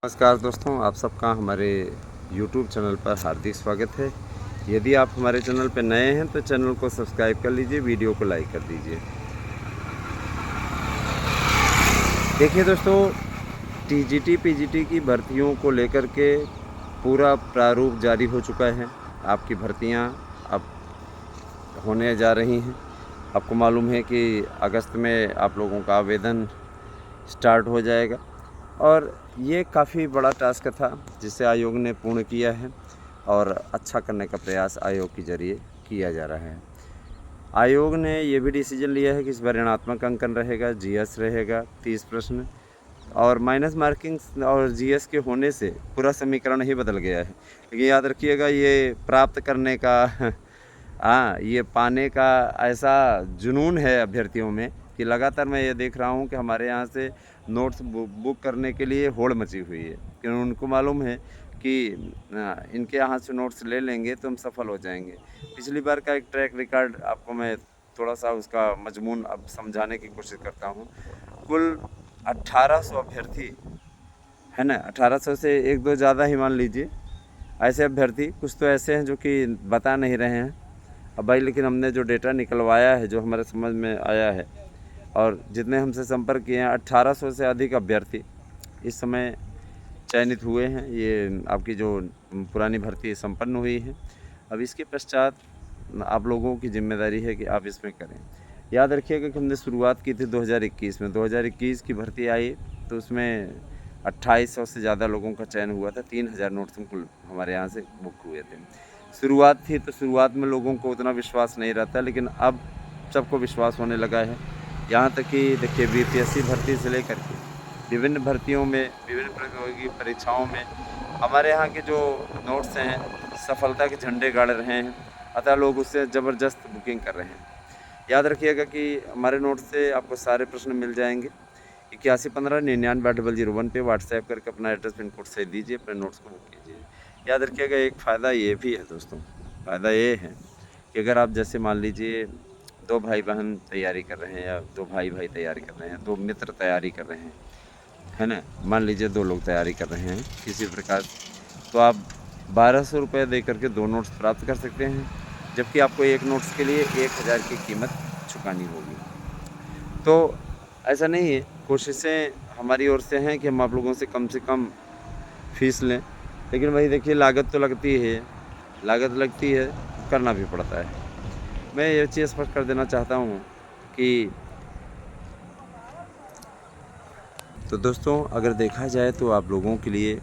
नमस्कार दोस्तों, आप सबका हमारे YouTube चैनल पर हार्दिक स्वागत है। यदि आप हमारे चैनल पर नए हैं तो चैनल को सब्सक्राइब कर लीजिए, वीडियो को लाइक कर दीजिए। देखिए दोस्तों, टीजीटी पीजीटी की भर्तियों को लेकर के पूरा प्रारूप जारी हो चुका है। आपकी भर्तियां अब होने जा रही हैं। आपको मालूम है कि अगस्त में आप लोगों का आवेदन स्टार्ट हो जाएगा और ये काफ़ी बड़ा टास्क था जिसे आयोग ने पूर्ण किया है और अच्छा करने का प्रयास आयोग के ज़रिए किया जा रहा है। आयोग ने ये भी डिसीजन लिया है कि इस बार ऋणात्मक अंकन रहेगा, जीएस रहेगा 30 प्रश्न और माइनस मार्किंग और जीएस के होने से पूरा समीकरण ही बदल गया है। लेकिन याद रखिएगा, ये प्राप्त करने का ये पाने का ऐसा जुनून है अभ्यर्थियों में कि लगातार मैं ये देख रहा हूँ कि हमारे यहाँ से नोट्स बुक करने के लिए होड़ मची हुई है, क्योंकि उनको मालूम है कि इनके यहाँ से नोट्स ले लेंगे तो हम सफल हो जाएंगे। पिछली बार का एक ट्रैक रिकॉर्ड आपको मैं थोड़ा सा उसका मजमून अब समझाने की कोशिश करता हूँ। कुल 1800 अभ्यर्थी है ना, 1800 से एक दो ज़्यादा ही मान लीजिए ऐसे अभ्यर्थी, कुछ तो ऐसे हैं जो कि बता नहीं रहे हैं अब भाई, लेकिन हमने जो डेटा निकलवाया है, जो हमारे समझ में आया है और जितने हमसे संपर्क किए हैं, 1800 से अधिक अभ्यर्थी इस समय चयनित हुए हैं। ये आपकी जो पुरानी भर्ती संपन्न हुई है। अब इसके पश्चात आप लोगों की जिम्मेदारी है कि आप इसमें करें। याद रखिएगा कि हमने शुरुआत की थी 2021 में। 2021 की भर्ती आई तो उसमें 2800 से ज़्यादा लोगों का चयन हुआ था। 3000 नोट्स कुल हमारे यहाँ से बुक हुए थे। शुरुआत थी तो शुरुआत में लोगों को उतना विश्वास नहीं रहता, लेकिन अब सबको विश्वास होने लगा है। यहाँ तक कि देखिए, बीपीएससी भर्ती से लेकर के विभिन्न भर्तियों में, विभिन्न प्रतियोगी परीक्षाओं में हमारे यहाँ के जो नोट्स हैं सफलता के झंडे गाड़ रहे हैं, अतः लोग उससे ज़बरदस्त बुकिंग कर रहे हैं। याद रखिएगा कि हमारे नोट्स से आपको सारे प्रश्न मिल जाएंगे। 8115 99 800 पे व्हाट्सएप करके अपना एड्रेस पिन कोड से दीजिए, अपने नोट्स को बुक कीजिए। याद रखिएगा, एक फ़ायदा ये भी है दोस्तों, फ़ायदा ये है कि अगर आप जैसे मान लीजिए 2 भाई बहन तैयारी कर रहे हैं या 2 भाई भाई तैयारी कर रहे हैं, 2 मित्र तैयारी कर रहे हैं, है ना, मान लीजिए 2 लोग तैयारी कर रहे हैं किसी प्रकार, तो आप 1200 रुपये दे करके 2 नोट्स प्राप्त कर सकते हैं, जबकि आपको एक नोट्स के लिए 1000 की कीमत चुकानी होगी। तो ऐसा नहीं है, कोशिशें हमारी ओर से हैं कि हम आप लोगों से कम फ़ीस लें, लेकिन वही देखिए, लागत तो लगती है, लागत लगती है, करना भी पड़ता है। मैं ये चीज़ स्पष्ट कर देना चाहता हूँ कि तो दोस्तों, अगर देखा जाए तो आप लोगों के लिए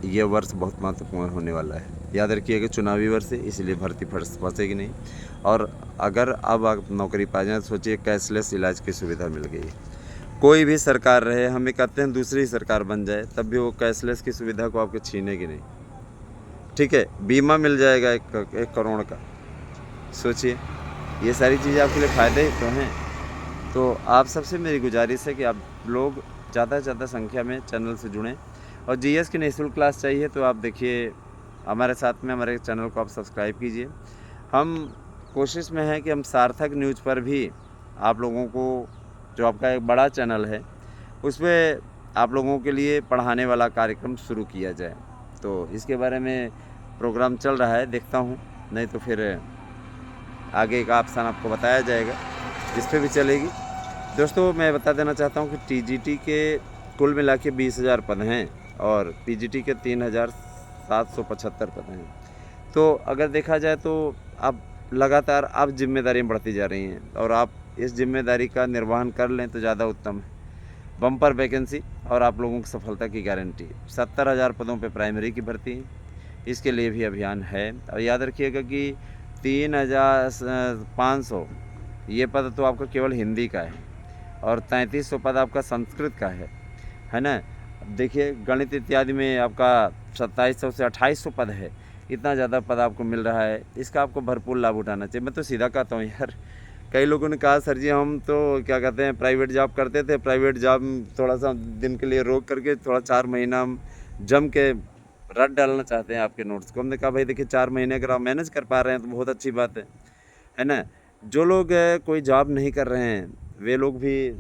यह वर्ष बहुत महत्वपूर्ण होने वाला है। याद रखिएगा, चुनावी वर्ष है, इसलिए भर्ती फंसेगी नहीं। और अगर अब आप नौकरी पा जाएँ तो सोचिए, कैशलेस इलाज की सुविधा मिल गई। कोई भी सरकार रहे, हमें कहते हैं दूसरी सरकार बन जाए, तब भी वो कैशलेस की सुविधा को आपको छीनेगी नहीं। ठीक है, बीमा मिल जाएगा 1 करोड़ का। सोचिए, ये सारी चीज़ें आपके लिए फ़ायदे ही तो हैं। तो आप सबसे मेरी गुजारिश है कि आप लोग ज़्यादा से ज़्यादा संख्या में चैनल से जुड़ें। और जीएस की निःशुल्क क्लास चाहिए तो आप देखिए हमारे साथ में, हमारे चैनल को आप सब्सक्राइब कीजिए। हम कोशिश में हैं कि हम सार्थक न्यूज़ पर भी आप लोगों को, जो आपका एक बड़ा चैनल है, उसमें आप लोगों के लिए पढ़ाने वाला कार्यक्रम शुरू किया जाए। तो इसके बारे में प्रोग्राम चल रहा है, देखता हूँ, नहीं तो फिर आगे का ऑप्शन आपको बताया जाएगा, जिस पे भी चलेगी। दोस्तों, मैं बता देना चाहता हूँ कि टीजीटी के कुल मिला के 20,000 पद हैं और पीजीटी के 3,775 पद हैं। तो अगर देखा जाए तो अब लगातार अब जिम्मेदारियाँ बढ़ती जा रही हैं और आप इस जिम्मेदारी का निर्वहन कर लें तो ज़्यादा उत्तम है। बम्पर वैकेंसी और आप लोगों की सफलता की गारंटी। 70,000 पदों पे प्राइमरी की भर्ती है, इसके लिए भी अभियान है। और याद रखिएगा कि 3,500 ये पद तो आपका केवल हिंदी का है और 3300 पद आपका संस्कृत का है ना। देखिए, गणित इत्यादि में आपका 2700 से 2800 पद है। इतना ज़्यादा पद आपको मिल रहा है, इसका आपको भरपूर लाभ उठाना चाहिए। मैं तो सीधा कहता हूँ यार, कई लोगों ने कहा सर जी हम तो क्या कहते हैं प्राइवेट जॉब करते थे, प्राइवेट जॉब थोड़ा सा दिन के लिए रोक करके थोड़ा 4 महीना हम जम के रट डालना चाहते हैं आपके नोट्स को। हमने कहा भाई देखिए, 4 महीने अगर आप मैनेज कर पा रहे हैं तो बहुत अच्छी बात है ना। जो लोग कोई जॉब नहीं कर रहे हैं, वे लोग भी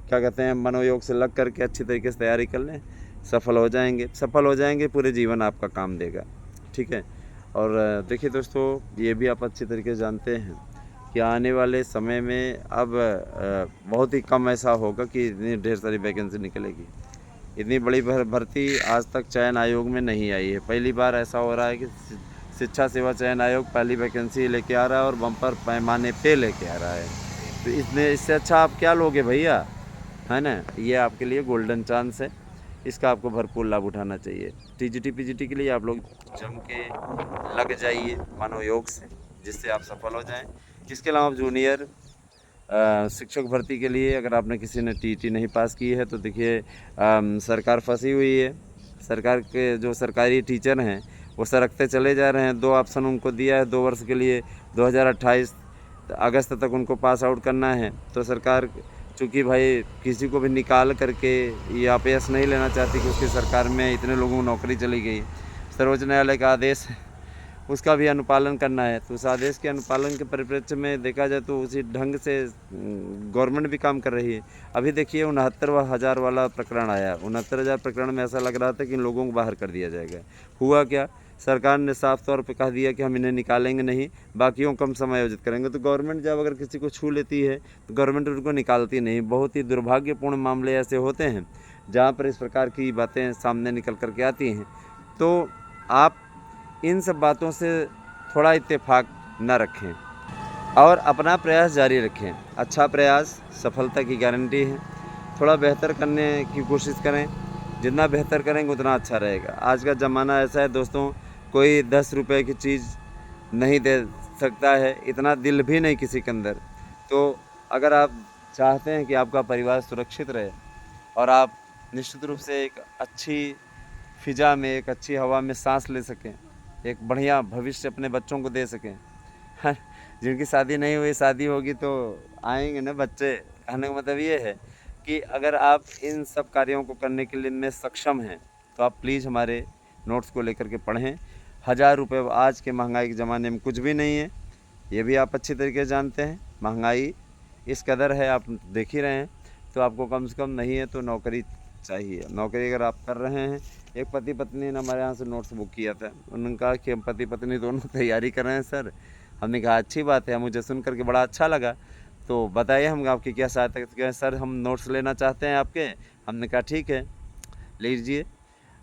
क्या कहते हैं मनोयोग से लग करके अच्छी तरीके से तैयारी कर लें। सफल हो जाएंगे। सफल हो जाएंगे, पूरे जीवन आपका काम देगा। ठीक है। और देखिए दोस्तों, ये भी आप अच्छी तरीके से जानते हैं कि आने वाले समय में अब बहुत ही कम ऐसा होगा कि इतनी ढेर सारी वैकेंसी निकलेगी। इतनी बड़ी भर्ती आज तक चयन आयोग में नहीं आई है। पहली बार ऐसा हो रहा है कि शिक्षा सेवा चयन आयोग पहली वैकेंसी लेके आ रहा है और बम्पर पैमाने पे लेके आ रहा है। तो इससे अच्छा आप क्या लोगे भैया, है ना। ये आपके लिए गोल्डन चांस है, इसका आपको भरपूर लाभ उठाना चाहिए। टीजीटी पीजीटी के लिए आप लोग जम के लग जाइए मनोयोग से, जिससे आप सफल हो जाएं। इसके अलावा जूनियर शिक्षक भर्ती के लिए अगर आपने किसी ने टीटी नहीं पास की है तो देखिए सरकार फंसी हुई है। सरकार के जो सरकारी टीचर हैं वो सरकते चले जा रहे हैं। 2 ऑप्शन उनको दिया है 2 वर्ष के लिए, 2028 अगस्त तक उनको पास आउट करना है। तो सरकार चूँकि भाई किसी को भी निकाल करके ये अपयश नहीं लेना चाहती कि उसकी सरकार में इतने लोगों को नौकरी चली गई। सर्वोच्च न्यायालय का आदेश है, उसका भी अनुपालन करना है। तो उस आदेश के अनुपालन के परिप्रेक्ष्य में देखा जाए तो उसी ढंग से गवर्नमेंट भी काम कर रही है। अभी देखिए 69,000 वाला प्रकरण आया। 69,000 प्रकरण में ऐसा लग रहा था कि इन लोगों को बाहर कर दिया जाएगा। हुआ क्या, सरकार ने साफ तौर पे कह दिया कि हम इन्हें निकालेंगे नहीं, बाकियों को कम समायोजित करेंगे। तो गवर्नमेंट जब अगर किसी को छू लेती है तो गवर्नमेंट उनको निकालती नहीं। बहुत ही दुर्भाग्यपूर्ण मामले ऐसे होते हैं जहाँ पर इस प्रकार की बातें सामने निकल करके आती हैं। तो आप इन सब बातों से थोड़ा इत्तेफाक न रखें और अपना प्रयास जारी रखें। अच्छा प्रयास सफलता की गारंटी है। थोड़ा बेहतर करने की कोशिश करें, जितना बेहतर करेंगे उतना अच्छा रहेगा। आज का ज़माना ऐसा है दोस्तों, कोई 10 रुपए की चीज़ नहीं दे सकता है, इतना दिल भी नहीं किसी के अंदर। तो अगर आप चाहते हैं कि आपका परिवार सुरक्षित रहे और आप निश्चित रूप से एक अच्छी फ़िज़ा में, एक अच्छी हवा में सांस ले सकें, एक बढ़िया भविष्य अपने बच्चों को दे सकें, जिनकी शादी नहीं हुई, शादी होगी तो आएंगे ना बच्चे। कहने का मतलब ये है कि अगर आप इन सब कार्यों को करने के लिए में सक्षम हैं तो आप प्लीज़ हमारे नोट्स को लेकर के पढ़ें। 1000 रुपये आज के महंगाई के ज़माने में कुछ भी नहीं है, ये भी आप अच्छी तरीके से जानते हैं। महंगाई इस कदर है, आप देख ही रहे हैं। तो आपको कम से कम नहीं है तो नौकरी चाहिए। नौकरी अगर आप कर रहे हैं, एक पति पत्नी ने हमारे यहाँ से नोट्स बुक किया था, उन्होंने कहा कि हम पति पत्नी दोनों तैयारी कर रहे हैं सर। हमने कहा अच्छी बात है, मुझे सुन करके बड़ा अच्छा लगा, तो बताइए हम आपकी क्या सहायता कर सकते हैं। सर हम नोट्स लेना चाहते हैं आपके। हमने कहा ठीक है लीजिए।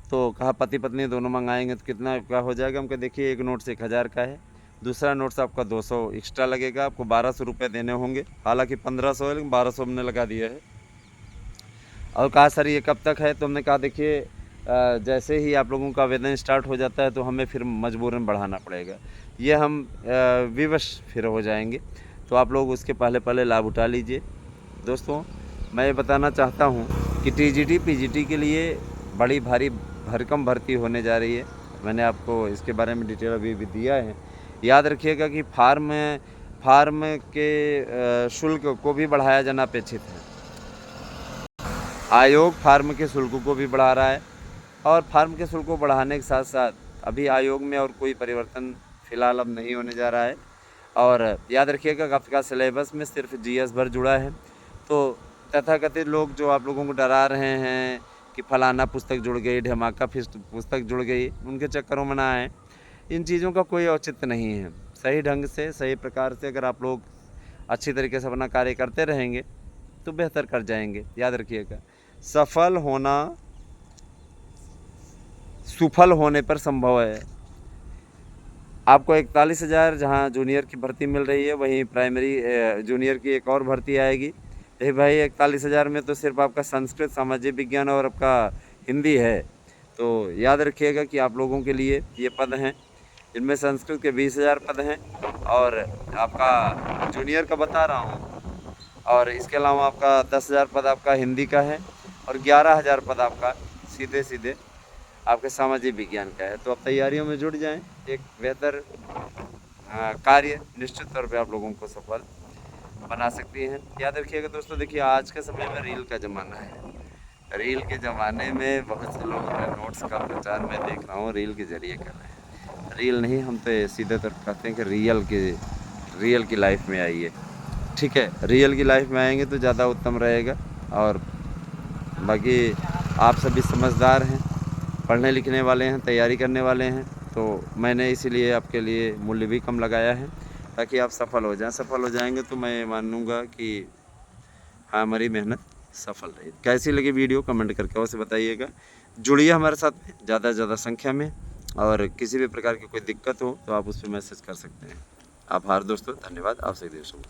तो कहा पति पत्नी दोनों मंगाएंगे तो कितना क्या हो जाएगा। हम कहा देखिए एक नोट्स 1000 का है, दूसरा नोट्स आपका 200 एक्स्ट्रा लगेगा, आपको 1200 रुपये देने होंगे। हालांकि 1500 है लेकिन 1200 हमने लगा दिया है। और कहा सर ये कब तक है। तो हमने कहा देखिए जैसे ही आप लोगों का आवेदन स्टार्ट हो जाता है तो हमें फिर मजबूरन बढ़ाना पड़ेगा, ये हम विवश फिर हो जाएंगे। तो आप लोग उसके पहले लाभ उठा लीजिए। दोस्तों मैं ये बताना चाहता हूँ कि टीजीटी पीजीटी के लिए बड़ी भारी भरकम भर्ती होने जा रही है। मैंने आपको इसके बारे में डिटेल अभी भी दिया है। याद रखिएगा कि फार्म के शुल्क को भी बढ़ाया जाना अपेक्षित है। आयोग फार्म के शुल्क को भी बढ़ा रहा है और फार्म के शुल्क को बढ़ाने के साथ साथ अभी आयोग में और कोई परिवर्तन फ़िलहाल अब नहीं होने जा रहा है। और याद रखिएगा कि आपका सिलेबस में सिर्फ जीएस भर जुड़ा है। तो तथाकथित लोग जो आप लोगों को डरा रहे हैं कि फलाना पुस्तक जुड़ गई, ढमाका पुस्तक जुड़ गई, उनके चक्करों में ना आए। इन चीज़ों का कोई औचित्य नहीं है। सही ढंग से सही प्रकार से अगर आप लोग अच्छी तरीके से अपना कार्य करते रहेंगे तो बेहतर कर जाएंगे। याद रखिएगा सफल होना सुफल होने पर संभव है। आपको 41,000 जहाँ जूनियर की भर्ती मिल रही है, वहीं प्राइमरी जूनियर की एक और भर्ती आएगी। यही भाई 41,000 में तो सिर्फ आपका संस्कृत, सामाजिक विज्ञान और आपका हिंदी है। तो याद रखिएगा कि आप लोगों के लिए ये पद हैं, इनमें संस्कृत के 20,000 पद हैं और आपका जूनियर का बता रहा हूँ। और इसके अलावा आपका 10,000 पद आपका हिंदी का है और 11,000 पद आपका सीधे आपके सामाजिक विज्ञान का है। तो आप तैयारियों में जुट जाएं, एक बेहतर कार्य निश्चित तौर पे आप लोगों को सफल बना सकती हैं। याद रखिएगा दोस्तों, देखिए आज के समय में रील का ज़माना है। रील के ज़माने में बहुत से लोग नोट्स का प्रचार मैं देख रहा हूँ रील के ज़रिए कर रहे हैं। रील नहीं, हम तो सीधे तौर पर कहते हैं कि रियल की लाइफ में आइए। ठीक है, रियल की लाइफ में आएंगे तो ज़्यादा उत्तम रहेगा। और बाकी आप सभी समझदार हैं, पढ़ने लिखने वाले हैं, तैयारी करने वाले हैं, तो मैंने इसीलिए आपके लिए मूल्य भी कम लगाया है ताकि आप सफल हो जाएं। सफल हो जाएंगे तो मैं मानूंगा कि हाँ, हमारी मेहनत सफल रही। कैसी लगी वीडियो कमेंट करके अवश्य बताइएगा। जुड़िए हमारे साथ में ज़्यादा से ज़्यादा संख्या में, और किसी भी प्रकार की कोई दिक्कत हो तो आप उस पर मैसेज कर सकते हैं। आभार दोस्तों, धन्यवाद आप सभी दोस्तों।